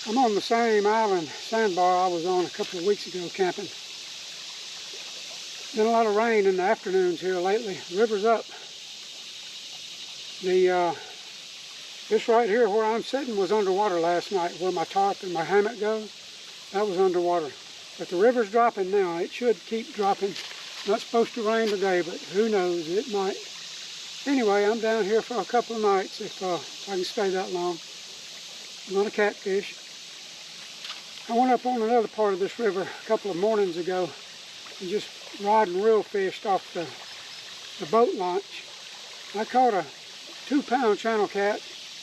I'm on the same island, sandbar, I was on a couple of weeks ago camping. Been a lot of rain in the afternoons here lately. River's up. This right here where I'm sitting was underwater last night, where my tarp and my hammock goes. That was underwater. But the river's dropping now. It should keep dropping. Not supposed to rain today, but who knows, it might. Anyway, I'm down here for a couple of nights if I can stay that long. I'm gonna catfish. I went up on another part of this river a couple of mornings ago and just rod and reel fished off the boat launch. I caught a 2-pound channel cat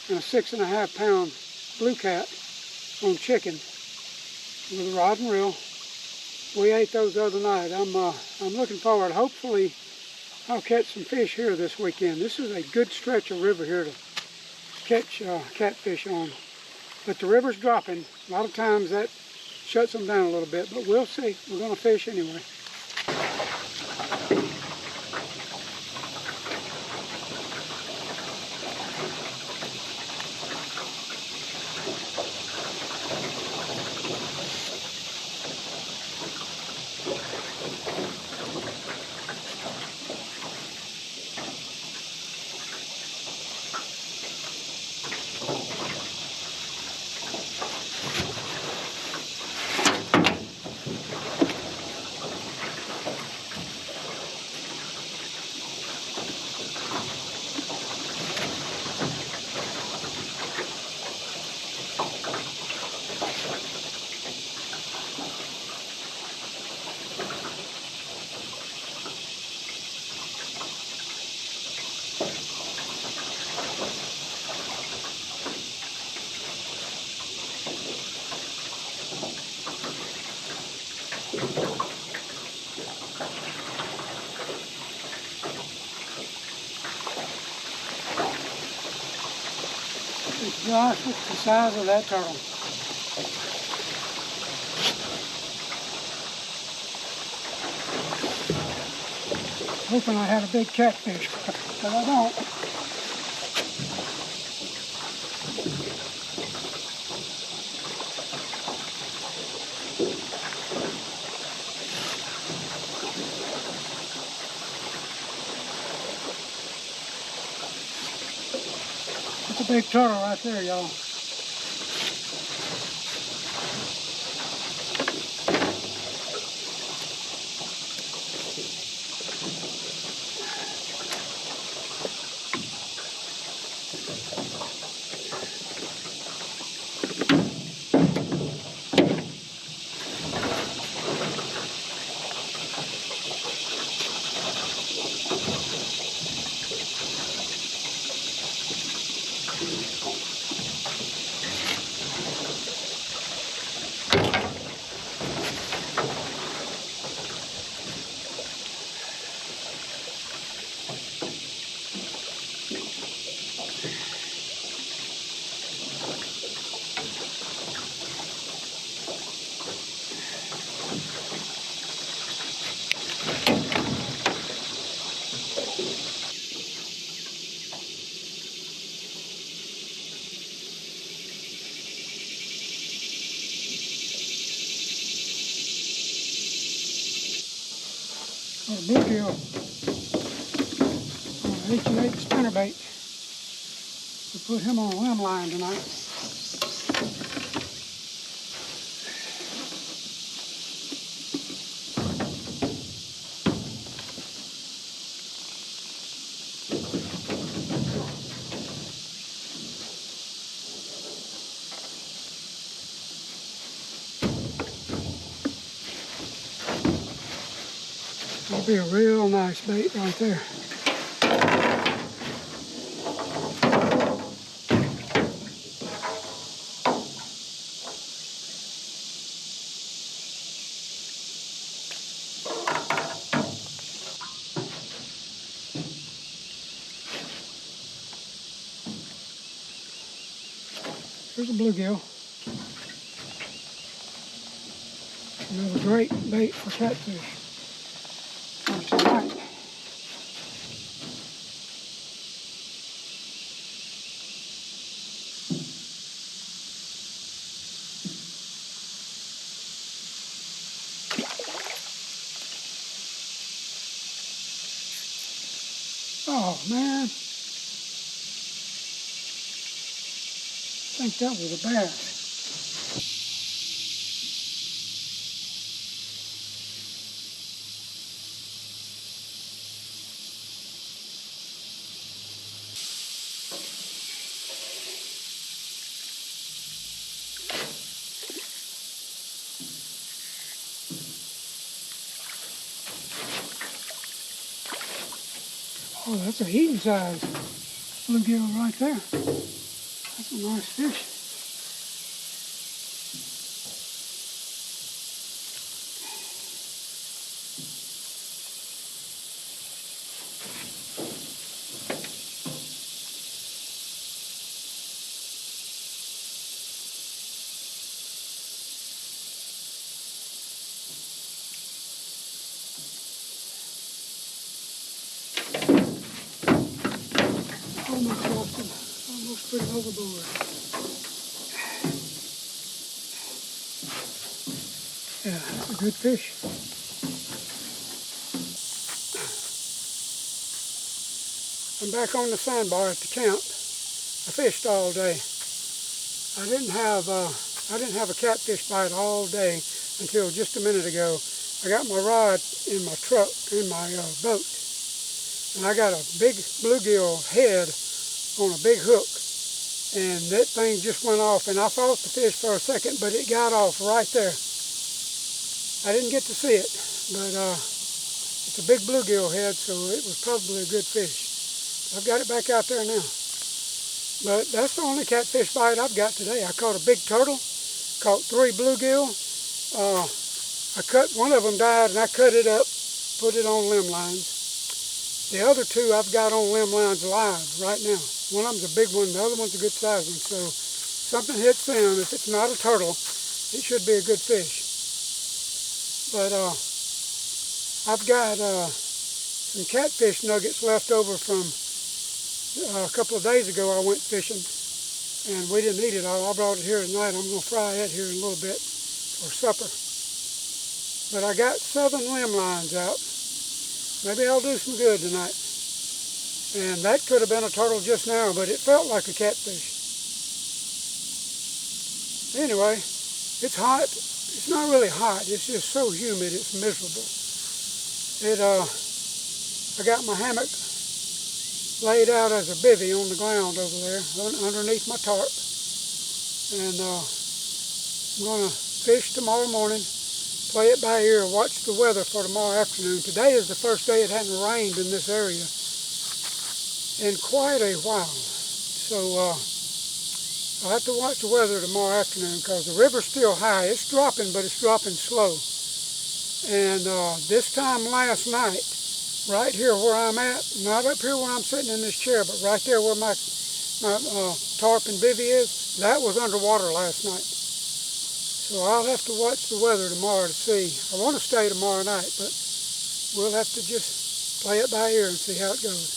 and a 6.5-pound blue cat on chicken with a rod and reel. We ate those the other night. I'm looking forward. Hopefully I'll catch some fish here this weekend. This is a good stretch of river here to catch catfish on. But the river's dropping. A lot of times that shuts them down a little bit, but we'll see. We're going to fish anyway. Gosh, look at the size of that turtle. Hoping I had a big catfish, but I don't. That's a big turtle right there, y'all. A bluegill on an 8-8 spinnerbait. We'll put him on a limb line tonight. That'll be a real nice bait right there. Here's a bluegill. Another great bait for catfish for tonight. I think that was a bass. Oh, that's a eating size bluegill right there. That's a nice fish. Almost lost him. Almost put him overboard. Yeah, that's a good fish. I'm back on the sandbar at the camp. I fished all day. I didn't have a catfish bite all day until just a minute ago. I got my rod in my truck, in my boat, and I got a big bluegill head on a big hook, and that thing just went off, and I fought the fish for a second, but it got off right there. I didn't get to see it, but it's a big bluegill head, so it was probably a good fish. I've got it back out there now. But that's the only catfish bite I've got today. I caught a big turtle, caught 3 bluegill. One of them died, and I cut it up, put it on limb lines. The other 2 I've got on limb lines live right now. One of them's a big one, the other one's a good sized one. So something hits them. If it's not a turtle, it should be a good fish. But I've got some catfish nuggets left over from a couple of days ago. I went fishing, and we didn't eat it all. I brought it here tonight. I'm going to fry it here in a little bit for supper. But I got 7 limb lines out. Maybe I'll do some good tonight. And that could have been a turtle just now, but it felt like a catfish. Anyway, it's hot. It's not really hot. It's just so humid. It's miserable. I got my hammock laid out as a bivvy on the ground over there underneath my tarp. And I'm going to fish tomorrow morning, play it by ear, watch the weather for tomorrow afternoon. Today is the first day it hadn't rained in this area in quite a while. So I'll have to watch the weather tomorrow afternoon because the river's still high. It's dropping, but it's dropping slow. And this time last night, right here where I'm at, not up here where I'm sitting in this chair, but right there where my tarp and bivvy is, that was underwater last night. So I'll have to watch the weather tomorrow to see. I want to stay tomorrow night, but we'll have to just play it by ear and see how it goes.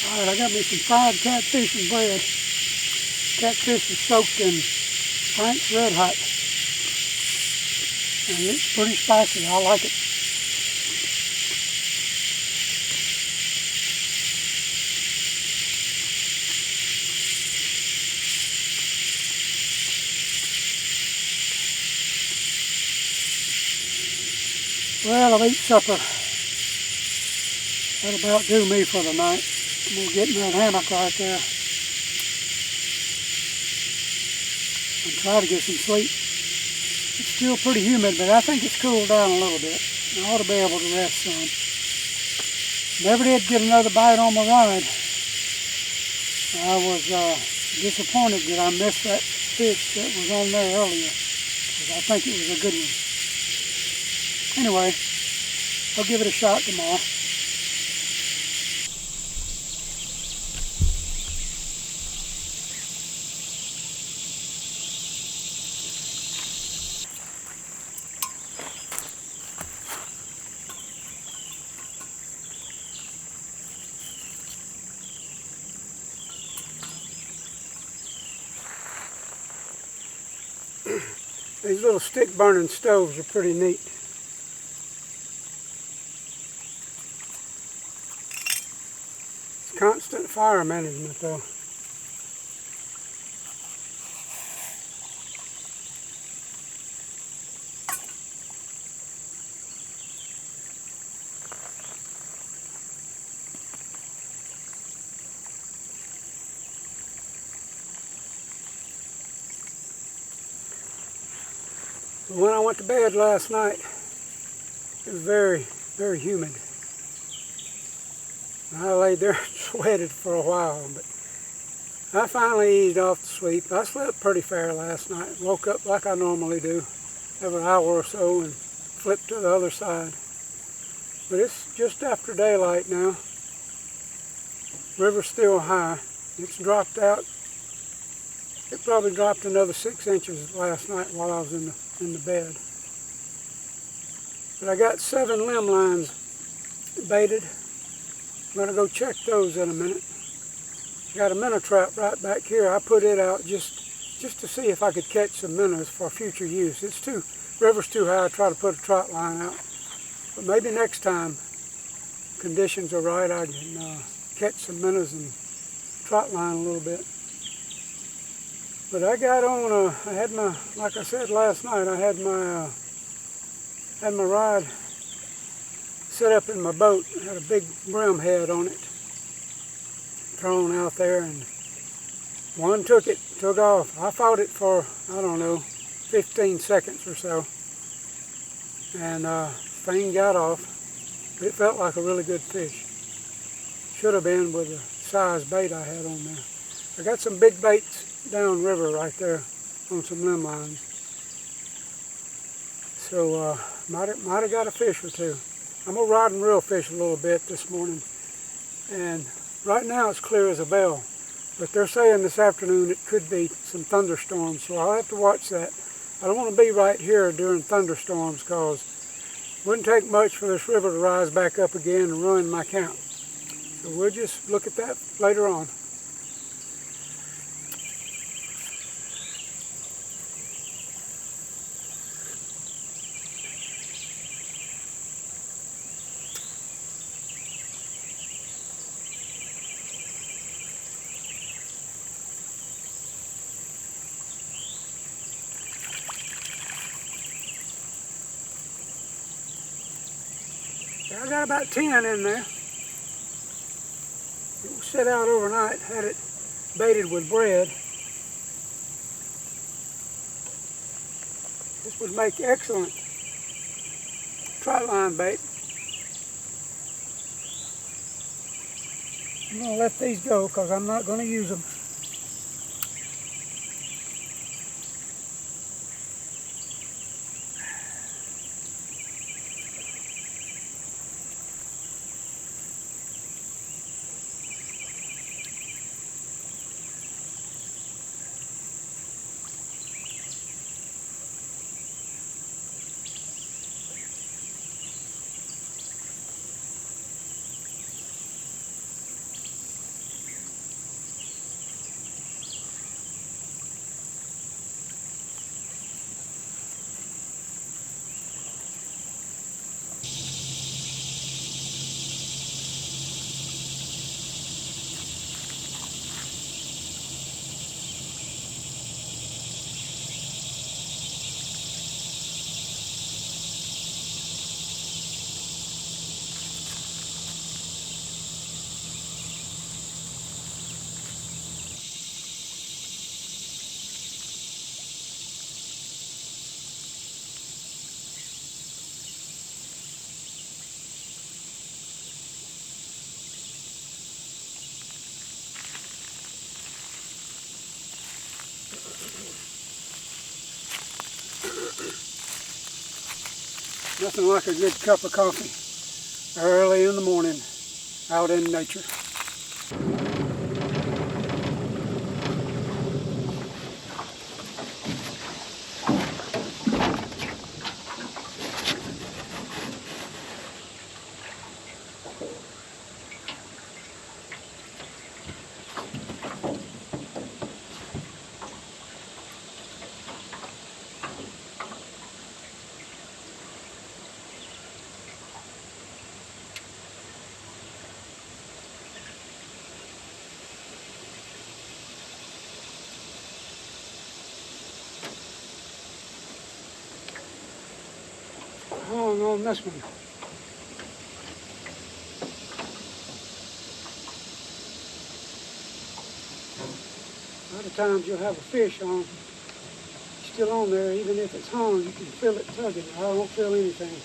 All right, I got me some fried catfish and bread. Catfish is soaked in Frank's Red Hot. And it's pretty spicy. I like it. Well, I've eaten supper. That'll about do me for the night. I'm going to get in that hammock right there and try to get some sleep. It's still pretty humid, but I think it's cooled down a little bit. I ought to be able to rest some. Never did get another bite on my ride. I was disappointed that I missed that fish that was on there earlier, because I think it was a good one. Anyway, I'll give it a shot tomorrow. These little stick burning stoves are pretty neat. It's constant fire management though. When I went to bed last night, it was very, very humid. I laid there and sweated for a while, but I finally eased off to sleep. I slept pretty fair last night. Woke up like I normally do, every hour or so, and flipped to the other side. But it's just after daylight now. River's still high. It's dropped out. It probably dropped another 6 inches last night while I was in the bed. But I got 7 limb lines baited. I'm going to go check those in a minute. Got a minnow trap right back here. I put it out just to see if I could catch some minnows for future use. River's too high to try to put a trot line out. But maybe next time conditions are right, I can catch some minnows and trot line a little bit. But I got on, I had my, like I said last night, I had my rod set up in my boat. It had a big bream head on it, thrown out there, and one took off. I fought it for, I don't know, 15 seconds or so, and thing got off. It felt like a really good fish. Should have been with the size bait I had on there. I got some big baits downriver right there on some limb lines. So might have got a fish or two. I'm gonna rod and reel fish a little bit this morning, and right now it's clear as a bell, but they're saying this afternoon it could be some thunderstorms, so I'll have to watch that. I don't want to be right here during thunderstorms, because it wouldn't take much for this river to rise back up again and ruin my count. So we'll just look at that later on. I got about 10 in there. It will sit out overnight, had it baited with bread. This would make excellent trot line bait. I'm going to let these go because I'm not going to use them. Nothing like a good cup of coffee early in the morning out in nature. Hung on this one. A lot of times you'll have a fish on, still on there, even if it's hung, you can feel it tugging. I don't feel anything.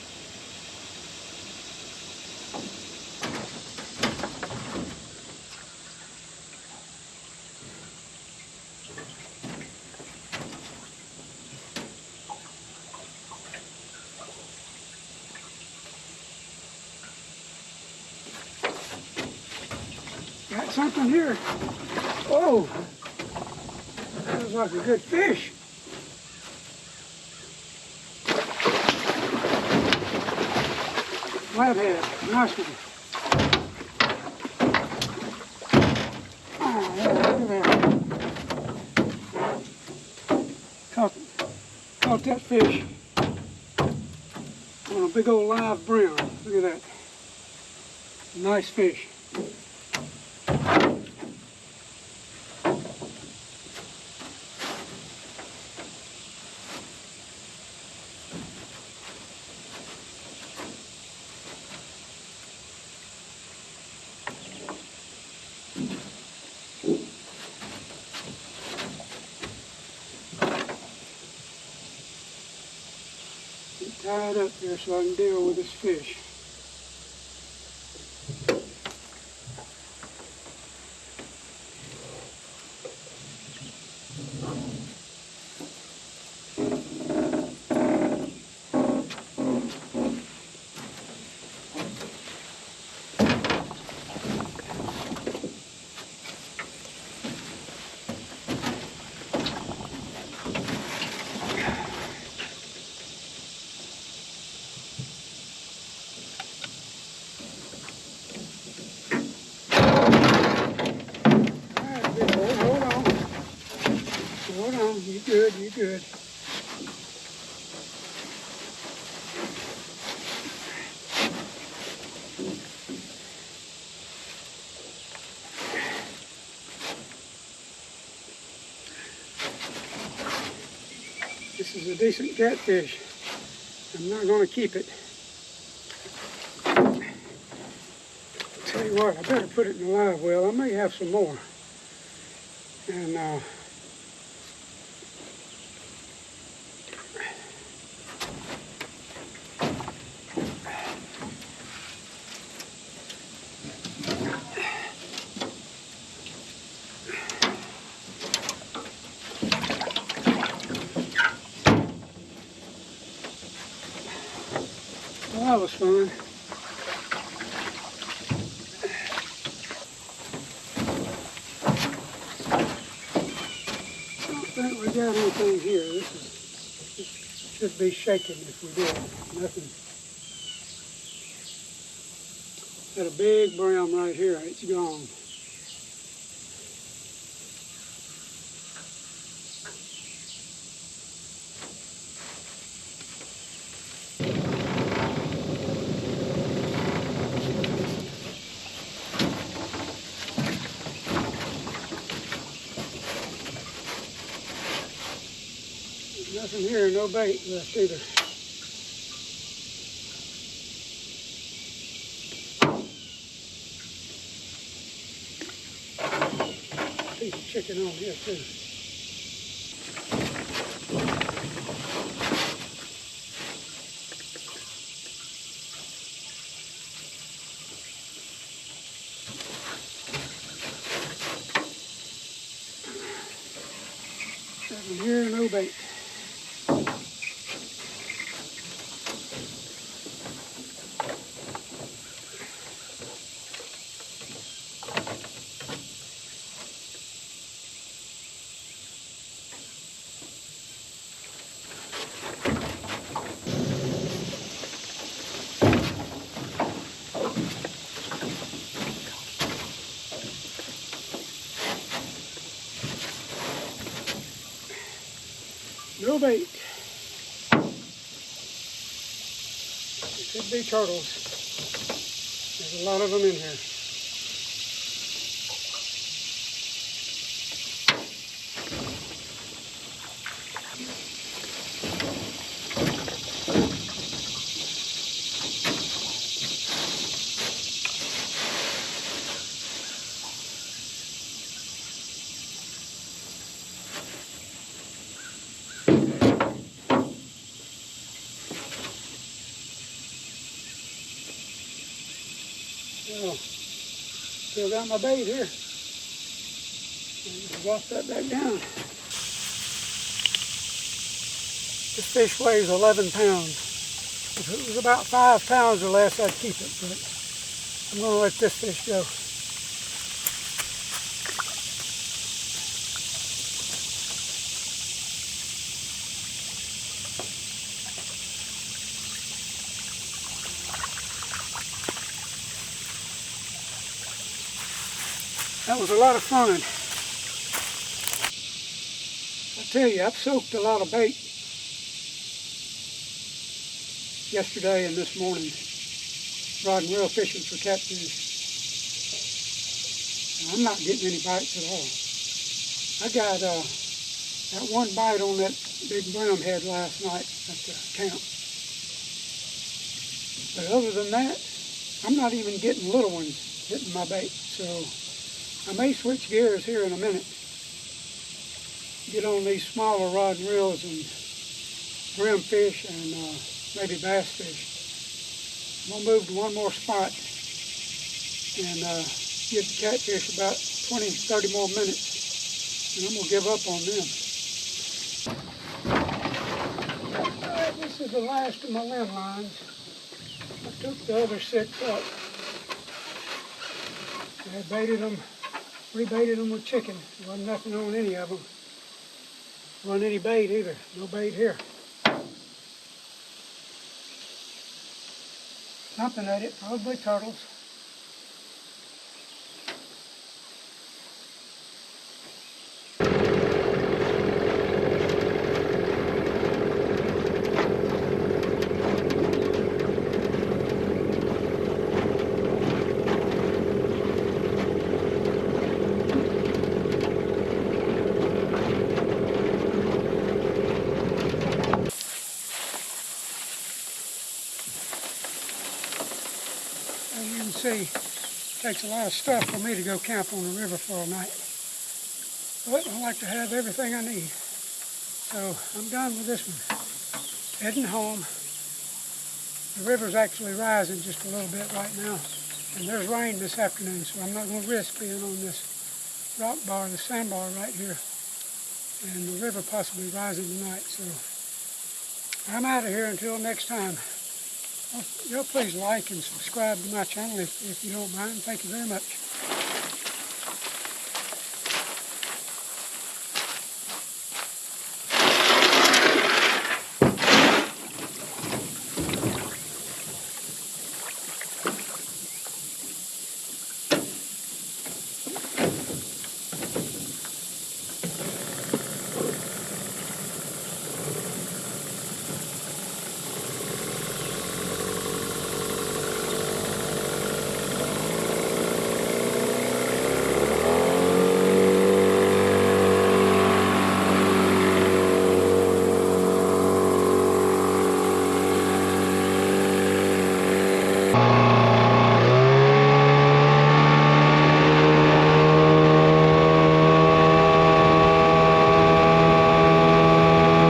Got something here. Oh, that looks like a good fish. Flathead, nice one. Oh, yeah, look at that. Caught that fish on a big old live bream. Look at that. Nice fish. Get tied up here so I can deal with this fish. Hold on, you good, you good. This is a decent catfish. I'm not going to keep it. Tell you what, I better put it in the live well. I may have some more. And well, that was fun. I don't think we got anything here. This should be shaking if we did. Nothing. Got a big bream right here. It's gone. Nothing here, no bait left either. Piece of chicken on here too. Nothing here, no bait. No bait. It could be turtles. There's a lot of them in here. Well, still got my bait here. Drop that back down. This fish weighs 11 pounds. If it was about 5 pounds or less, I'd keep it, but I'm going to let this fish go. That was a lot of fun. I tell you, I've soaked a lot of bait yesterday and this morning, rod and reel fishing for catfish. I'm not getting any bites at all. I got that one bite on that big bream head last night at the camp. But other than that, I'm not even getting little ones hitting my bait. So I may switch gears here in a minute. Get on these smaller rod and reels and brim fish and maybe bass fish. I'm going to move to one more spot and give the catfish about 20, 30 more minutes, and I'm going to give up on them. Alright, this is the last of my limb lines. I took the other 6 up. I baited them, rebaited them with chicken. There wasn't nothing on any of them. Wasn't any bait either. No bait here. Something at it, probably turtles. As you can see, it takes a lot of stuff for me to go camp on the river for a night. But I like to have everything I need. So I'm done with this one. Heading home. The river's actually rising just a little bit right now. And there's rain this afternoon, so I'm not going to risk being on this rock bar, the sandbar right here. And the river possibly rising tonight. So I'm out of here until next time. Y'all please like and subscribe to my channel if you don't mind. Thank you very much.